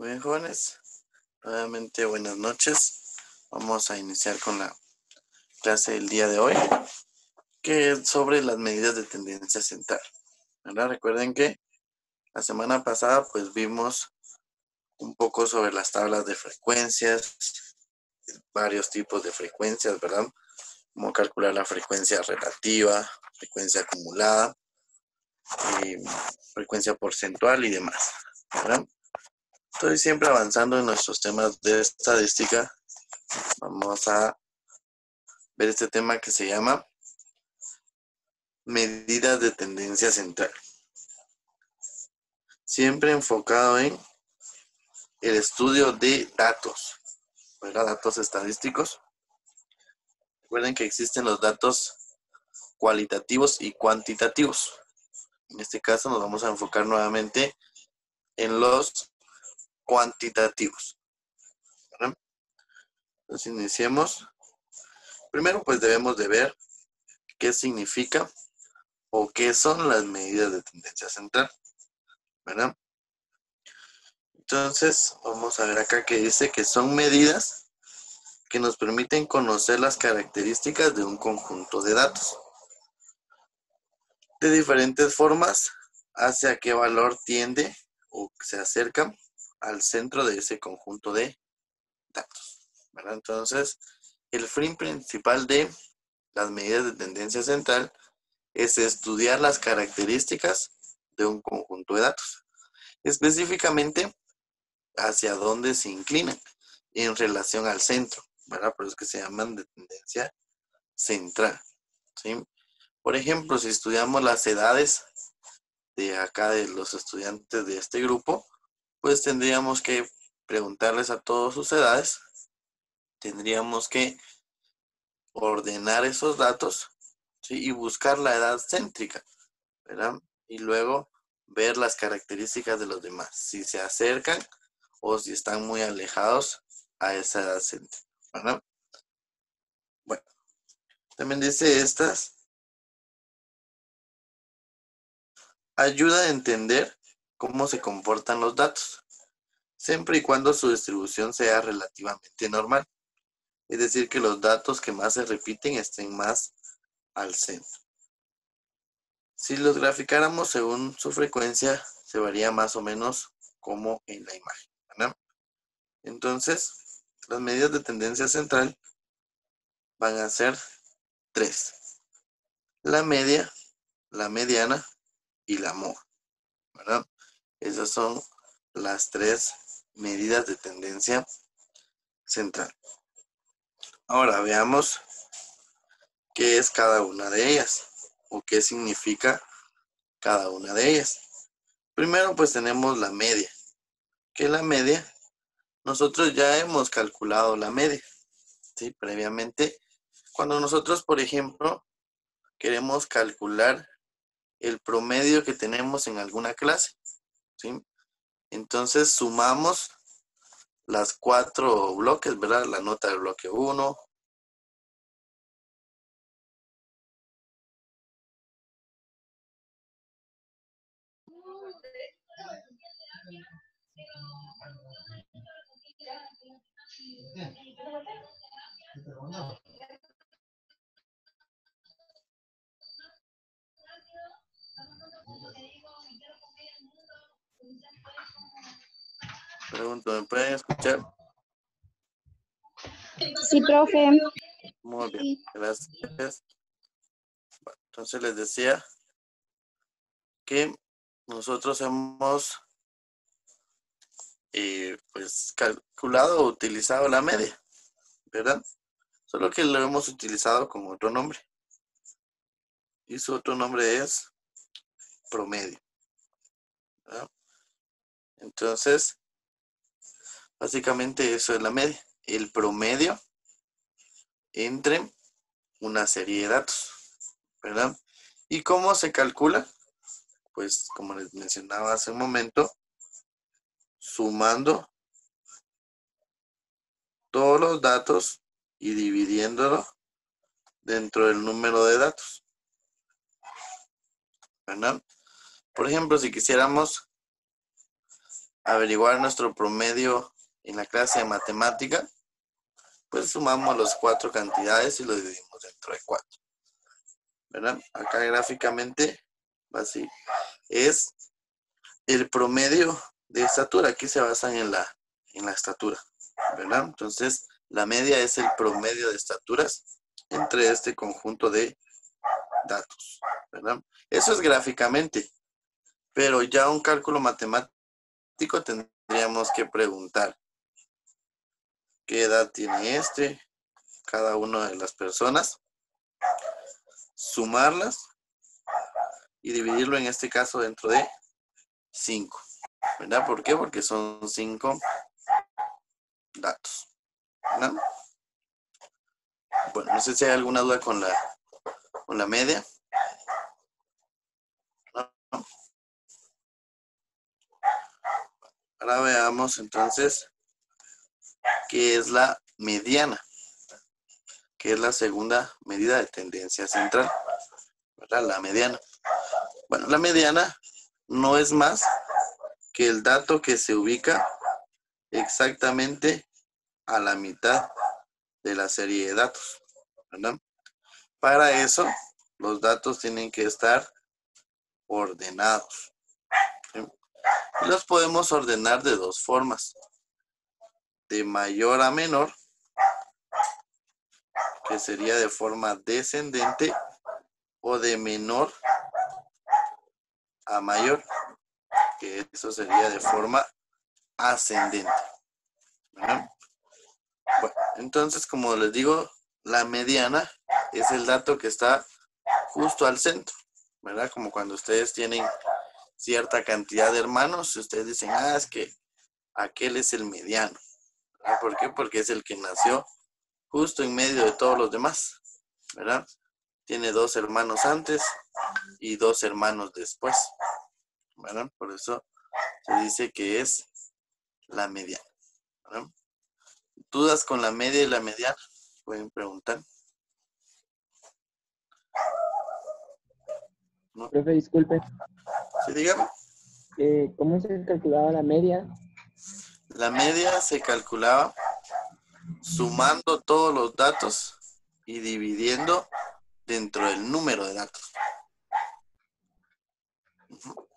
Muy bien, jóvenes. Nuevamente, buenas noches. Vamos a iniciar con la clase del día de hoy, que es sobre las medidas de tendencia central. ¿Verdad? Recuerden que la semana pasada pues vimos un poco sobre las tablas de frecuencias, varios tipos de frecuencias, ¿verdad? Cómo calcular la frecuencia relativa, frecuencia acumulada, frecuencia porcentual y demás, ¿verdad? Estoy siempre avanzando en nuestros temas de estadística. Vamos a ver este tema que se llama medidas de tendencia central. Siempre enfocado en el estudio de datos, ¿verdad? Datos estadísticos. Recuerden que existen los datos cualitativos y cuantitativos. En este caso nos vamos a enfocar nuevamente en los cuantitativos, ¿verdad? Entonces iniciemos. Primero pues debemos de ver qué significa o qué son las medidas de tendencia central, ¿verdad? Entonces vamos a ver acá que dice que son medidas que nos permiten conocer las características de un conjunto de datos. De diferentes formas, hacia qué valor tiende o se acerca al centro de ese conjunto de datos, ¿verdad? Entonces, el fin principal de las medidas de tendencia central es estudiar las características de un conjunto de datos, específicamente hacia dónde se inclinan en relación al centro, ¿verdad? Por eso es que se llaman de tendencia central, ¿sí? Por ejemplo, si estudiamos las edades de acá de los estudiantes de este grupo, pues tendríamos que preguntarles a todos sus edades, tendríamos que ordenar esos datos, ¿sí? Y buscar la edad céntrica, ¿verdad? Y luego ver las características de los demás, si se acercan o si están muy alejados a esa edad céntrica, ¿verdad? Bueno, también dice estas ayuda a entender cómo se comportan los datos, siempre y cuando su distribución sea relativamente normal. Es decir, que los datos que más se repiten estén más al centro. Si los graficáramos según su frecuencia, se varía más o menos como en la imagen, ¿verdad? Entonces, las medidas de tendencia central van a ser 3. La media, la mediana y la mode, ¿verdad? Esas son las 3 medidas de tendencia central. Ahora veamos qué es cada una de ellas o qué significa cada una de ellas. Primero pues tenemos la media, que la media, nosotros ya hemos calculado la media, ¿sí? Previamente, cuando nosotros, por ejemplo, queremos calcular el promedio que tenemos en alguna clase, ¿sí? Entonces sumamos las 4 bloques, ¿verdad? La nota del bloque 1, pregunto, ¿me pueden escuchar? Sí, profe. Muy bien, gracias. Bueno, entonces les decía que nosotros hemos pues calculado o utilizado la media, ¿verdad? Solo que lo hemos utilizado con otro nombre. Y su otro nombre es promedio, ¿verdad? Entonces, básicamente eso es la media. El promedio entre una serie de datos, ¿verdad? ¿Y cómo se calcula? Pues como les mencionaba hace un momento, sumando todos los datos y dividiéndolo dentro del número de datos, ¿verdad? Por ejemplo, si quisiéramos averiguar nuestro promedio en la clase de matemática, pues sumamos las 4 cantidades y lo dividimos dentro de 4. ¿Verdad? Acá gráficamente va así. Es el promedio de estatura. Aquí se basan en la estatura. ¿Verdad? Entonces, la media es el promedio de estaturas entre este conjunto de datos. ¿Verdad? Eso es gráficamente. Pero ya un cálculo matemático tendríamos que preguntar qué edad tiene cada una de las personas, sumarlas y dividirlo en este caso dentro de 5. ¿Verdad? ¿Por qué? Porque son 5 datos. ¿Verdad? Bueno, no sé si hay alguna duda con la media. ¿No? Ahora veamos entonces qué es la mediana, que es la segunda medida de tendencia central. ¿Verdad? La mediana. Bueno, la mediana no es más que el dato que se ubica exactamente a la mitad de la serie de datos. ¿Verdad? Para eso, los datos tienen que estar ordenados. ¿Sí? Y los podemos ordenar de 2 formas. De mayor a menor, que sería de forma descendente, o de menor a mayor, que eso sería de forma ascendente. ¿Verdad? Bueno, entonces, como les digo, la mediana es el dato que está justo al centro, ¿verdad? Como cuando ustedes tienen cierta cantidad de hermanos, ustedes dicen, es que aquel es el mediano. ¿Verdad? ¿Por qué? Porque es el que nació justo en medio de todos los demás, ¿verdad? Tiene 2 hermanos antes y 2 hermanos después, ¿verdad? Por eso se dice que es la mediana, ¿verdad? ¿Dudas con la media y la mediana? Pueden preguntar. ¿No? Profe, disculpe, Sí, dígame. ¿cómo se calculaba la media? La media se calculaba sumando todos los datos y dividiendo dentro del número de datos. Ujú.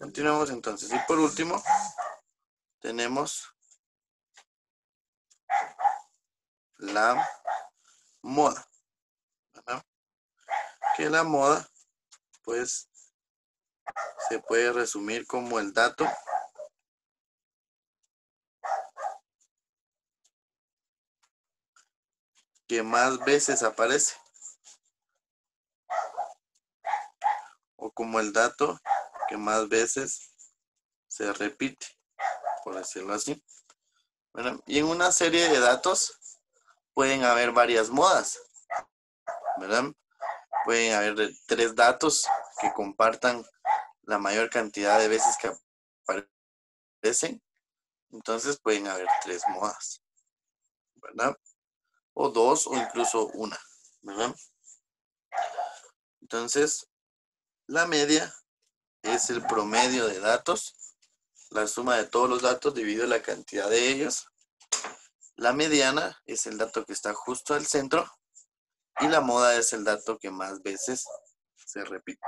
Continuamos entonces. Y por último, tenemos la moda, ¿verdad? Que la moda, pues, se puede resumir como el dato que más veces aparece, o como el dato que más veces se repite, por decirlo así. ¿Verdad? Y en una serie de datos pueden haber varias modas, ¿verdad? Pueden haber 3 datos que compartan la mayor cantidad de veces que aparecen. Entonces pueden haber 3 modas, ¿verdad? O 2 o incluso una, ¿verdad? Entonces, la media es el promedio de datos, la suma de todos los datos dividido la cantidad de ellos. La mediana es el dato que está justo al centro y la moda es el dato que más veces se repite.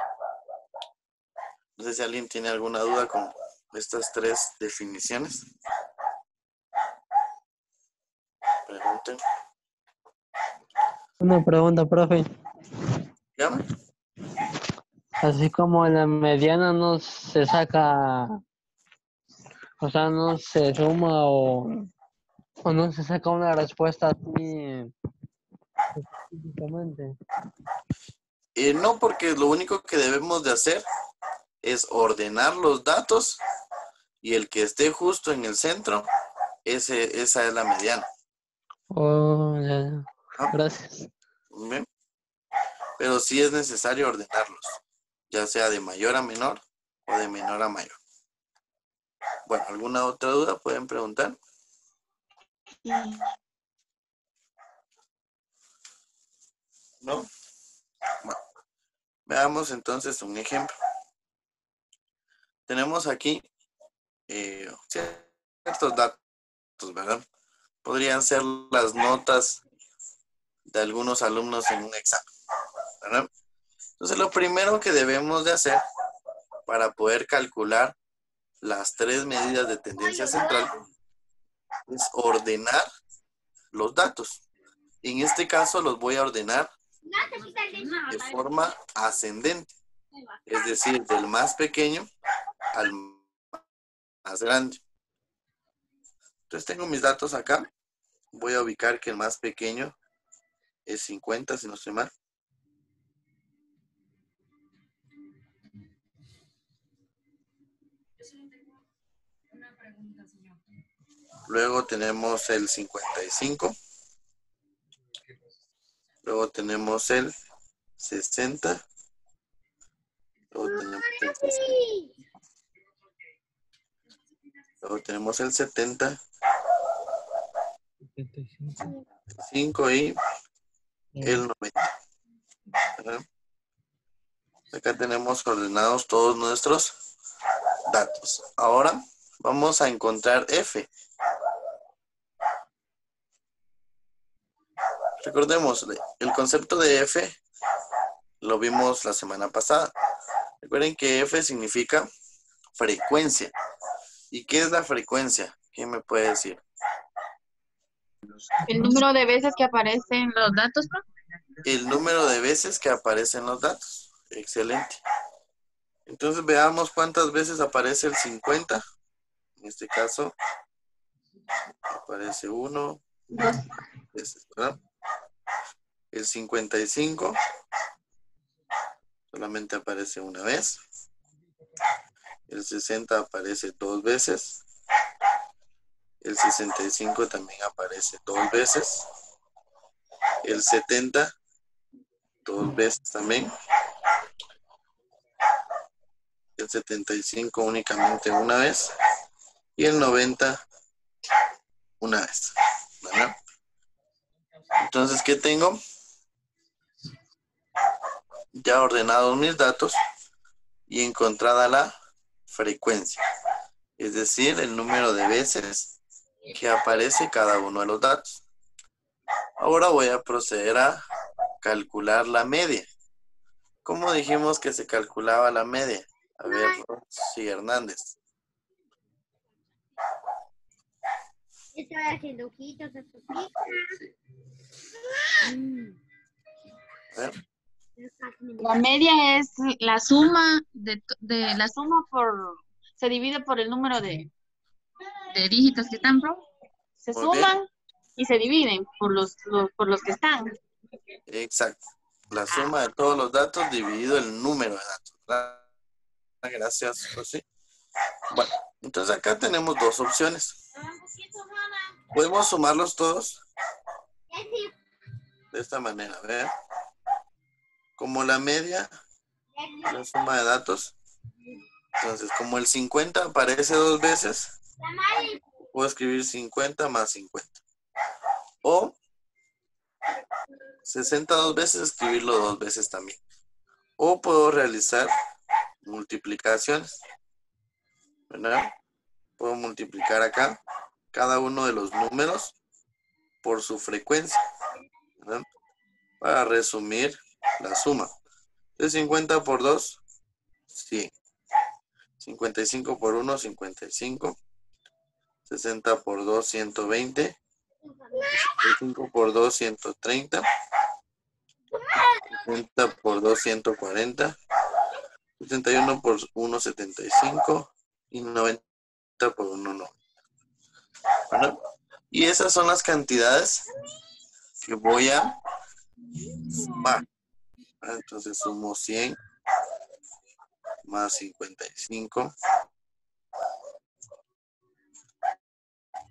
No sé si alguien tiene alguna duda con estas 3 definiciones. Pregunten. Una pregunta, profe. Dígame. Así como en la mediana no se saca, o sea, no se suma o no se saca una respuesta así específicamente. No, porque lo único que debemos de hacer es ordenar los datos y el que esté justo en el centro, esa es la mediana. Oh, ya, ya. ¿No? Gracias. ¿Bien? Pero sí es necesario ordenarlos, ya sea de mayor a menor o de menor a mayor. Bueno, ¿alguna otra duda? Pueden preguntar. ¿No? Veamos entonces un ejemplo. Tenemos aquí ciertos datos, ¿verdad? Podrían ser las notas de algunos alumnos en un examen, ¿verdad? Entonces, lo primero que debemos de hacer para poder calcular las tres medidas de tendencia central es ordenar los datos. En este caso, los voy a ordenar de forma ascendente, es decir, del más pequeño al más grande. Entonces, tengo mis datos acá. Voy a ubicar que el más pequeño es 50, si no estoy mal. Luego tenemos el 55. Luego tenemos el 60. Luego tenemos el 60. Luego tenemos el 70. 5 y el 90. ¿Verdad? Acá tenemos ordenados todos nuestros datos. Ahora vamos a encontrar F. Recordemos, el concepto de F lo vimos la semana pasada. Recuerden que F significa frecuencia. ¿Y qué es la frecuencia? ¿Quién me puede decir? El número de veces que aparecen los datos, ¿no? El número de veces que aparecen los datos. Excelente. Entonces veamos cuántas veces aparece el 50. En este caso, aparece 1 veces, ¿verdad? El 55 solamente aparece una vez. El 60 aparece 2 veces. El 65 también aparece 2 veces. El 70, 2 veces también. El 75 únicamente una vez. Y el 90 una vez, ¿verdad? Entonces, ¿qué tengo? Ya ordenados mis datos y encontrada la frecuencia. Es decir, el número de veces que aparece cada uno de los datos. Ahora voy a proceder a calcular la media. ¿Cómo dijimos que se calculaba la media? A ver, Rosy Hernández. Estoy haciendo ojitos a su pizza. A ver. La media es la suma de la suma se divide por el número de dígitos que están, ¿no? Se Muy bien. suman y se dividen por los que están. Exacto. La suma de todos los datos dividido el número de datos, ¿verdad? Gracias, Rosy. Bueno, entonces acá tenemos dos opciones. Podemos sumarlos todos de esta manera. A ver. Como la media, la suma de datos. Entonces, como el 50 aparece 2 veces, puedo escribir 50 más 50. O 60 2 veces, escribirlo 2 veces también. O puedo realizar multiplicaciones, ¿verdad? Puedo multiplicar acá cada uno de los números por su frecuencia, ¿verdad? Para resumir la suma. De 50 por 2, 100. 55 por 1, 55. 60 por 2, 120. 65 por 2, 130. 60 por 2, 140. 71 por 1, 75. Y 90 por 1, 90. ¿Verdad? Y esas son las cantidades que voy a sumar. Entonces sumo 100 más 55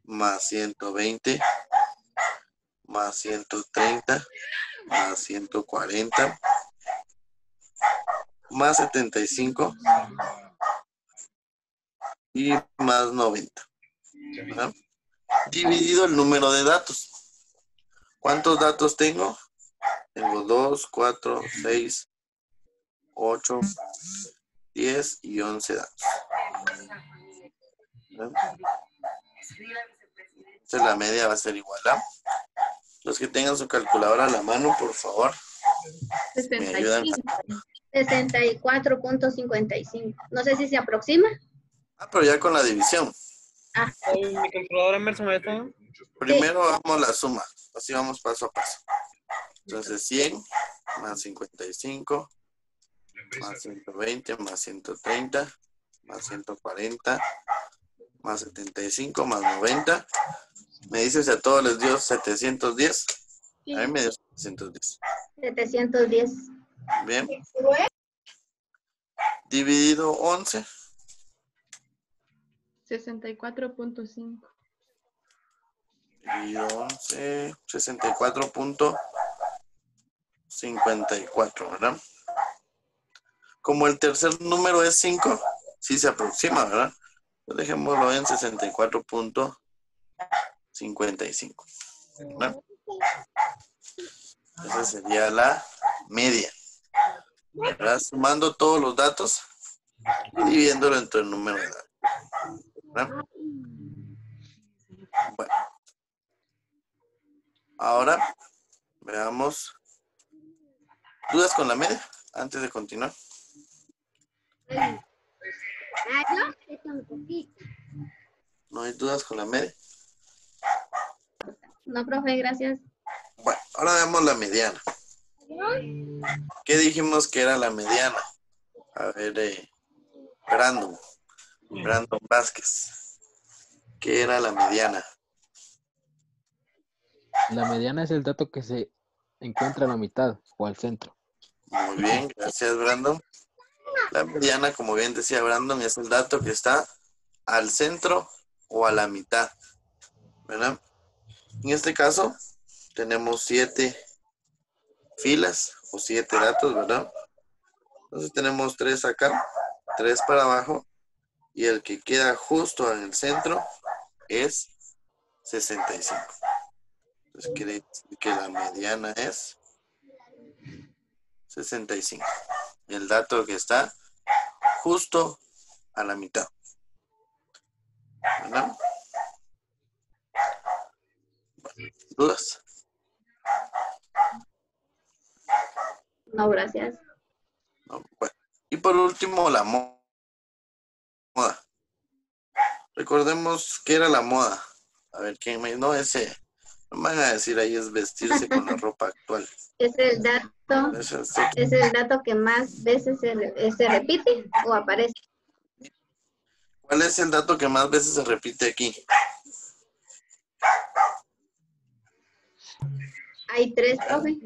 más 120 más 130 más 140 más 75 y más 90. ¿Verdad? Dividido el número de datos. ¿Cuántos datos tengo? Tengo 2, 4, 6, 8, 10 y 11 datos. ¿Ven? Entonces la media va a ser igual a... Los que tengan su calculadora a la mano, por favor, me ayudan. 64.55. No sé si se aproxima. Pero ya con la división. Mi calculadora inversa, maestro. Primero hagamos la suma. Así vamos paso a paso. Entonces 100 más 55 más 120 más 130 más 140 más 75 más 90. Me dice si a todos les dio 710. A mí me dio 710. 710. Bien. Dividido 11. 64.5. Dividido 11. 64.54, ¿verdad? Como el tercer número es 5, sí se aproxima, ¿verdad? Pues dejémoslo en 64.55. ¿Verdad? Esa sería la media. ¿Verdad? Sumando todos los datos y dividiéndolo entre el número de datos. ¿Verdad? Bueno. Ahora veamos. ¿Dudas con la media? Antes de continuar. No, es un poquito. ¿No hay dudas con la media? No, profe, gracias. Bueno, ahora veamos la mediana. ¿Qué dijimos que era la mediana? A ver, Brandon Vázquez. ¿Qué era la mediana? La mediana es el dato que se encuentra a la mitad o al centro. Muy bien, gracias, Brandon. La mediana, como bien decía Brandon, es el dato que está al centro o a la mitad, ¿verdad? En este caso, tenemos 7 filas o 7 datos, ¿verdad? Entonces tenemos 3 acá, 3 para abajo, y el que queda justo en el centro es 65. Entonces quiere decir que la mediana es 65. El dato que está justo a la mitad, ¿verdad? Bueno, ¿dudas? No, gracias. No, bueno. Y por último, la moda. Recordemos qué era la moda. A ver, ¿quién me... No, ese... No van a decir ahí es vestirse con la ropa actual. Es el dato que más veces se repite o aparece. ¿Cuál es el dato que más veces se repite aquí? Hay 3, profe.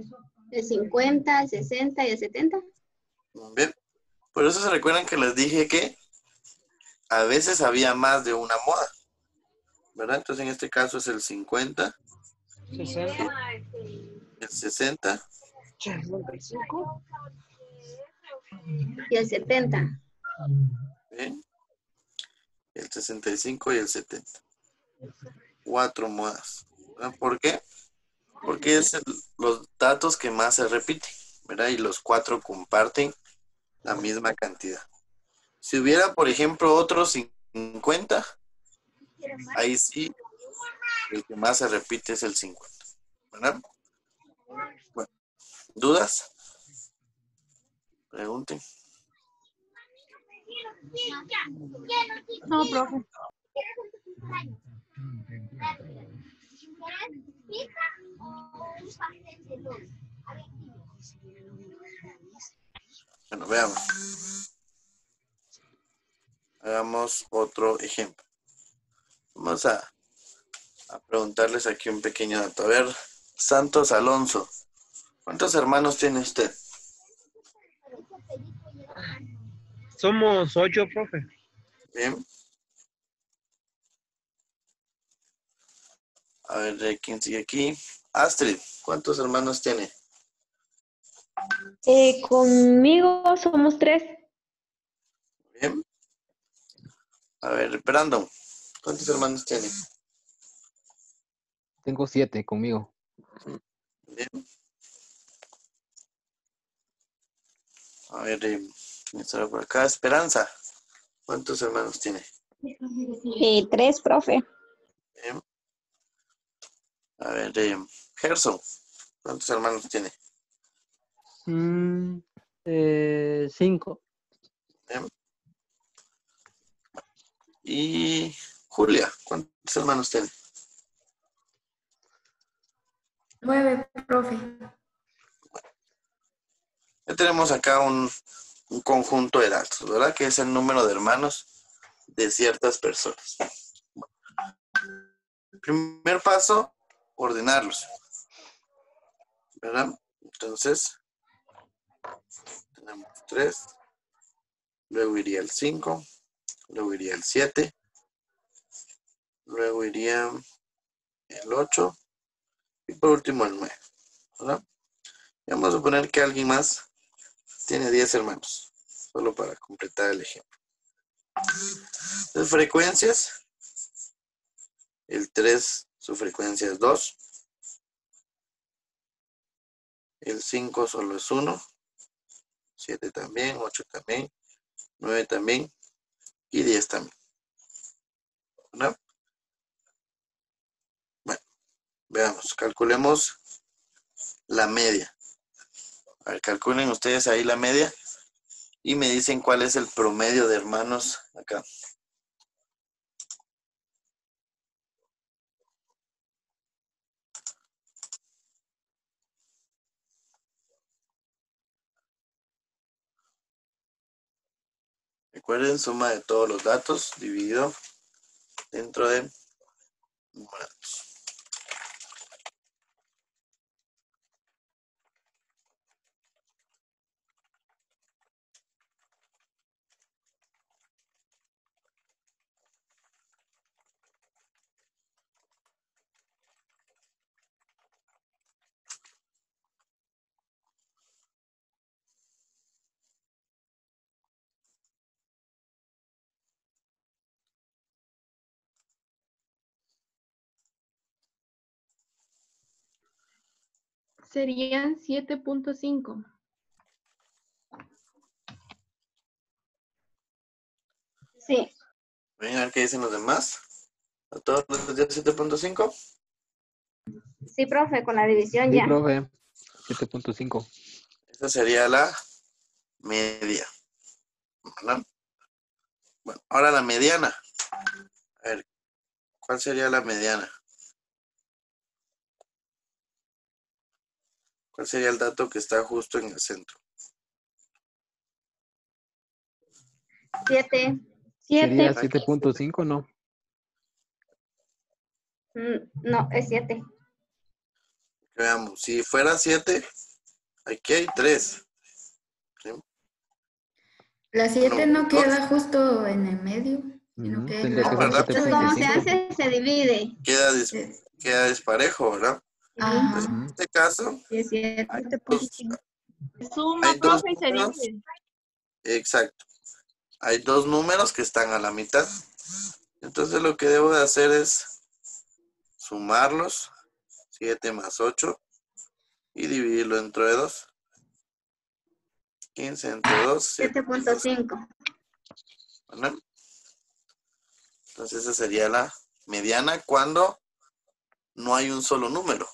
El 50, el 60 y el 70. Bien. Por eso se recuerdan que les dije que a veces había más de una moda, ¿verdad? Entonces en este caso es el 50, 60. el 60, 65. Y el 70. ¿bien? El 65 y el 70. 4 modas. ¿Verdad? ¿Por qué? Porque es los datos que más se repiten, ¿verdad? Y los 4 comparten la misma cantidad. Si hubiera, por ejemplo, otros 50, ahí sí, el que más se repite es el 50, ¿verdad? Bueno, ¿dudas? Pregunten. No, profe. Bueno, veamos. Hagamos otro ejemplo. Vamos a preguntarles aquí un pequeño dato. A ver, Santos Alonso, ¿cuántos hermanos tiene usted? Somos 8, profe. Bien. A ver, ¿quién sigue aquí? Astrid, ¿cuántos hermanos tiene? Conmigo somos 3. Bien. A ver, Brandon, ¿cuántos hermanos tiene? Tengo 7 conmigo. Bien. A ver, ¿quién estará por acá? Esperanza. ¿Cuántos hermanos tiene? 3, profe. Bien. A ver, Gerson. ¿Cuántos hermanos tiene? 5. Bien. Y Julia, ¿cuántos hermanos tiene? 9, profe. Ya tenemos acá un conjunto de datos, ¿verdad? Que es el número de hermanos de ciertas personas. El primer paso, ordenarlos, ¿verdad? Entonces, tenemos 3, luego iría el 5, luego iría el 7, luego iría el 8 y por último el 9, ¿verdad? Y vamos a suponer que alguien más tiene 10 hermanos, solo para completar el ejemplo. Las frecuencias, el 3, su frecuencia es 2, el 5 solo es 1, 7 también, 8 también, 9 también y 10 también, ¿verdad? Bueno, veamos, calculemos la media. A ver, calculen ustedes ahí la media y me dicen cuál es el promedio de hermanos acá. Recuerden, suma de todos los datos dividido dentro de numerados. Serían 7.5. Sí. Ven a ver qué dicen los demás. ¿A todos les dio 7.5? Sí, profe, con la división Sí, ya. profe. 7.5. Esa sería la media, ¿verdad? Bueno, ahora la mediana. A ver, ¿cuál sería la mediana? ¿Cuál sería el dato que está justo en el centro? 7. Sería 7. 7.5, ¿no? No, es 7. Veamos, si fuera 7, aquí hay 3. ¿Sí? La 7 No, no queda justo en el medio, sino que es Tendría la que no, ¿verdad? ser Entonces, ¿cómo se 7.5. hace? Se divide. Queda disparejo, ¿verdad? Entonces, en Ajá. este caso, Sí, es 7. hay dos, Suma, hay dos profe, y se números. divide. Exacto. Hay dos números que están a la mitad. Entonces, lo que debo de hacer es sumarlos, 7 más 8, y dividirlo entre 2. 15 entre 2, 7.5. ¿verdad? Entonces, esa sería la mediana cuando no hay un solo número,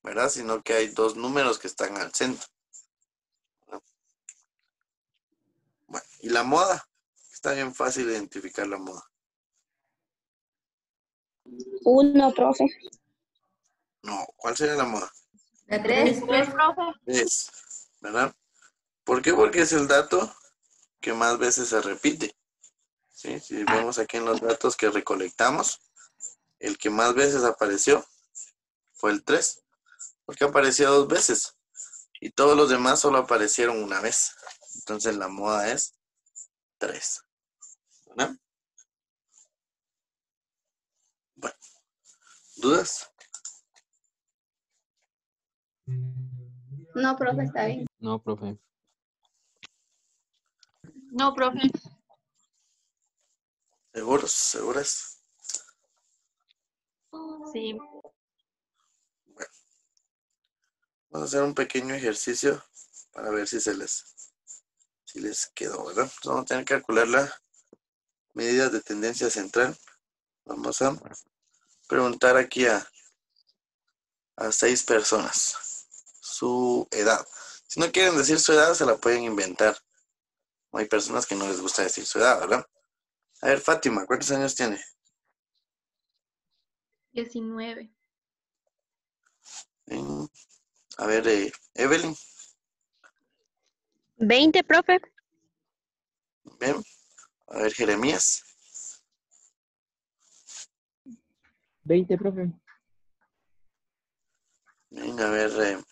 ¿verdad? Sino que hay dos números que están al centro. Bueno, y la moda. Está bien fácil identificar la moda. 1, profe. No, ¿cuál sería la moda? La 3, 3, ¿Tres, profe. profe? Es, ¿verdad? ¿Por qué? Porque es el dato que más veces se repite. ¿Sí? Si vemos aquí en los datos que recolectamos, el que más veces apareció fue el 3, porque apareció 2 veces. Y todos los demás solo aparecieron una vez. Entonces la moda es 3. ¿Verdad? Bueno, ¿dudas? No, profe, está bien. No, profe. No, profe. ¿Seguros? ¿Seguras? Sí. Bueno, vamos a hacer un pequeño ejercicio para ver si se les Si les quedó, ¿verdad? Entonces vamos a tener que calcular la medida de tendencia central. Vamos a preguntar aquí a 6 personas su edad. Si no quieren decir su edad, se la pueden inventar. Hay personas que no les gusta decir su edad, ¿verdad? A ver, Fátima, ¿cuántos años tiene? 19. A ver, Evelyn. 20, profe. Bien. A ver, Jeremías. 20, profe. Bien, a ver,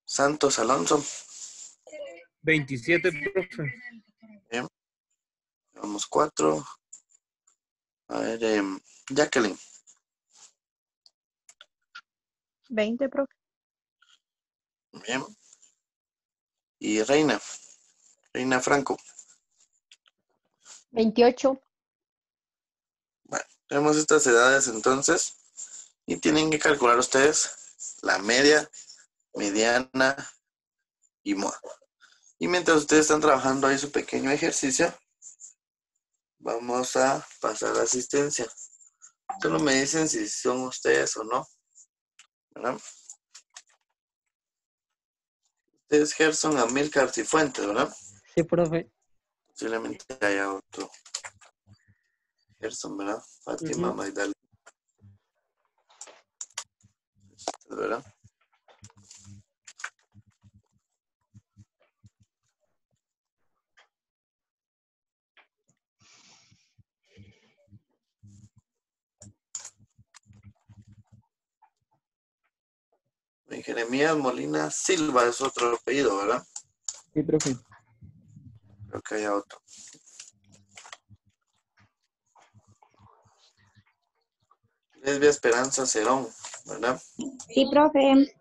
Santos Alonso. 27, profe. Bien. Vamos 4. A ver, Jacqueline. 20, profe. Bien. Y Reina Franco. 28. Bueno, tenemos estas edades entonces. Y tienen que calcular ustedes la media, mediana y moda. Y mientras ustedes están trabajando ahí su pequeño ejercicio, vamos a pasar a asistencia. Solo me dicen si son ustedes o no, ¿verdad? Ustedes Gerson, Amílcar Cifuentes, ¿verdad? Sí, profe. Posiblemente haya otro Gerson, ¿verdad? Fátima, Magdalena, ¿verdad? Jeremías Molina Silva es otro apellido, ¿verdad? Sí, profe. Creo que haya otro. Lesbia Esperanza Cerón, ¿verdad? Sí, profe.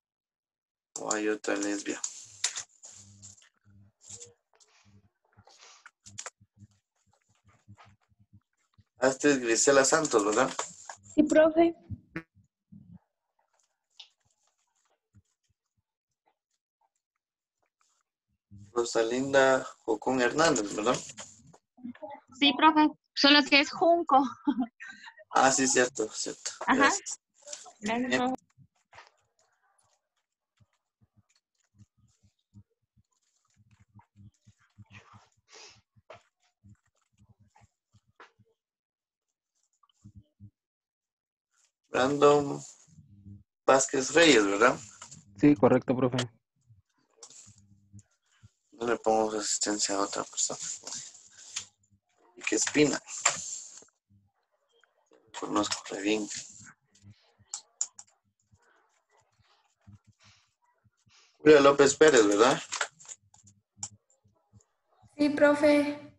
O hay otra lesbia. Esta es Grisela Santos, ¿verdad? Sí, profe. Rosalinda Jocón Hernández, ¿verdad? Sí, profe. Solo que es Junco. Ah, sí, cierto. Ajá. Gracias. Gracias, Bien. profe. Brandon Vázquez Reyes, ¿verdad? Sí, correcto, profe. No le pongo asistencia a otra persona. Y que Espina. Conozco re bien. Julia López Pérez, ¿verdad? Sí, profe.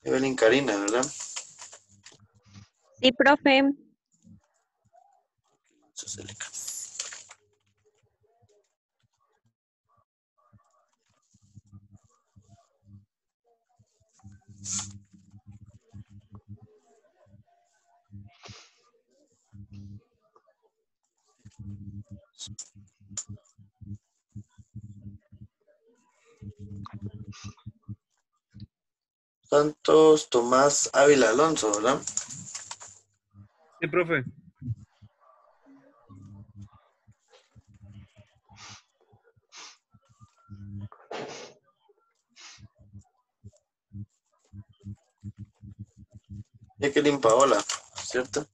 Evelyn Karina, ¿verdad? Sí, profe. Suselica. Santos Tomás Ávila Alonso, ¿verdad? Sí, profe. Jacqueline Paola, ¿cierto?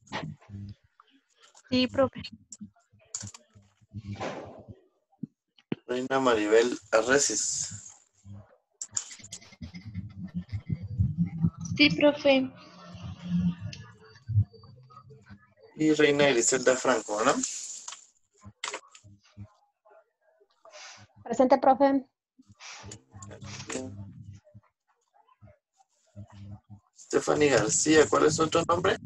Sí, profe. Reina Maribel Arrecis. Sí, profe. Y Reina Griselda Franco, ¿verdad? Presente, profe. Bien. Stephanie García, ¿cuál es otro nombre?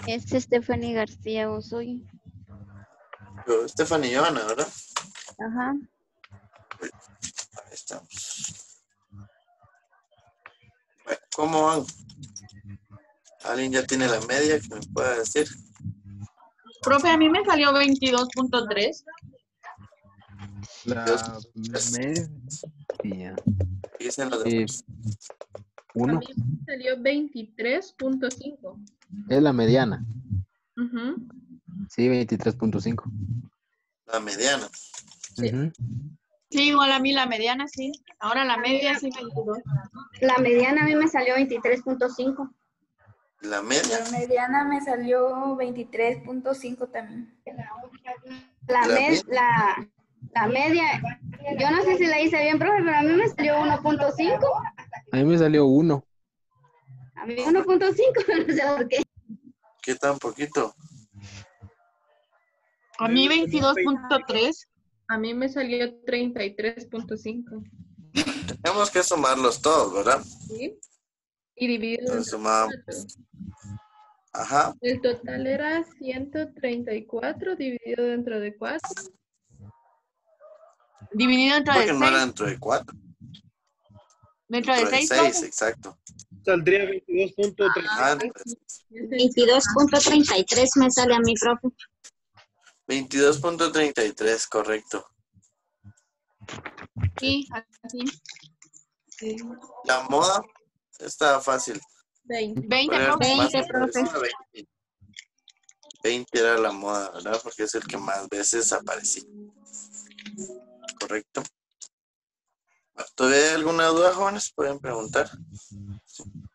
Es Stephanie García Osoy. Stephanie Joana, ¿verdad? Ajá. Ahí estamos. Bueno, ¿cómo van? ¿Alguien ya tiene la media que me pueda decir? Profe, a mí me salió 22.3. La media. Dicen los demás. A 1 mí me salió 23.5. es la mediana. Ujú. Sí, 23.5. La mediana. Ujú. Sí, igual a mí la mediana, sí. Ahora la media sí 22. La mediana a mí me salió 23.5. La media. La mediana me salió 23.5 también. La, La med- media. la media, yo no sé si la hice bien, profe, pero a mí me salió 1.5. A mí me salió 1. A mí 1.5, no sé por qué. ¿Qué tan poquito? A mí 22.3. A mí me salió 33.5. Tenemos que sumarlos todos, ¿verdad? ¿Sí? Y dividido Entonces entre sumamos. 4. Ajá. El total era 134 dividido dentro de 4. Dividido dentro de Porque no era 6. dentro de 4. Dentro de 6, 6, exacto. Saldría 22.3. Ajá. 22.33 me sale a mi profe. 22.33, correcto. Sí, así. Sí. La moda está fácil. 20. 20, ¿Cuál era el profe. que más 20, profe. aparecía? 20. 20 era la moda, ¿verdad? Porque es el que más veces aparecía. Correcto. ¿Todavía hay alguna duda, jóvenes? Pueden preguntar. Sin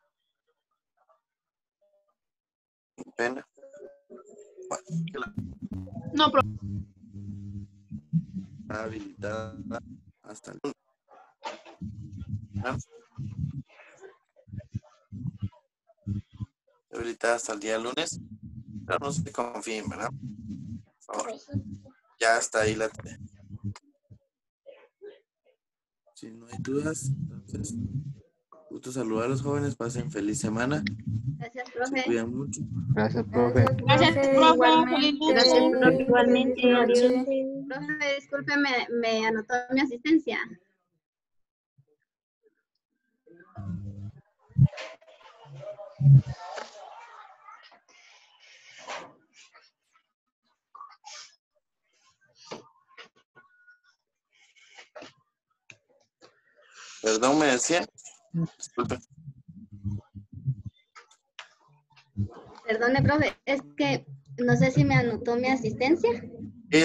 pena. Bueno, No, profe. está habilitada hasta el lunes. ¿No? Habilitada hasta el día lunes. Pero no se confíen, ¿verdad? Por favor. Ya está ahí la tarea. Si no hay dudas, entonces, gusto saludar a los jóvenes. Pasen feliz semana. Gracias, Se profe. cuidan mucho. Gracias, profe. Gracias, profe. Igualmente. Feliz noche. Gracias, profe. Igualmente, Feliz adiós. noche. Profe, disculpe, me anotó mi asistencia. Perdón, me decían. Disculpe. Perdone, profe, es que no sé si me anotó mi asistencia.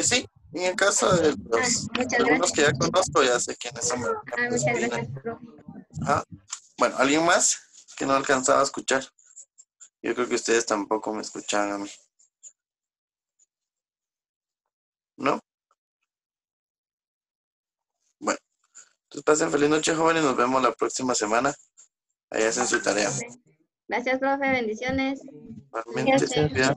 Sí, en el caso de los Muchas algunos que gracias. ya conozco, ya sé quiénes son. Muchas gracias, profe. Ajá. Bueno, ¿alguien más que no alcanzaba a escuchar? Yo creo que ustedes tampoco me escuchan a mí. ¿No? Bueno, entonces pasen feliz noche, jóvenes. Nos vemos la próxima semana. Ahí hacen su tarea. Gracias, profe. Bendiciones. Igualmente, se cuidan.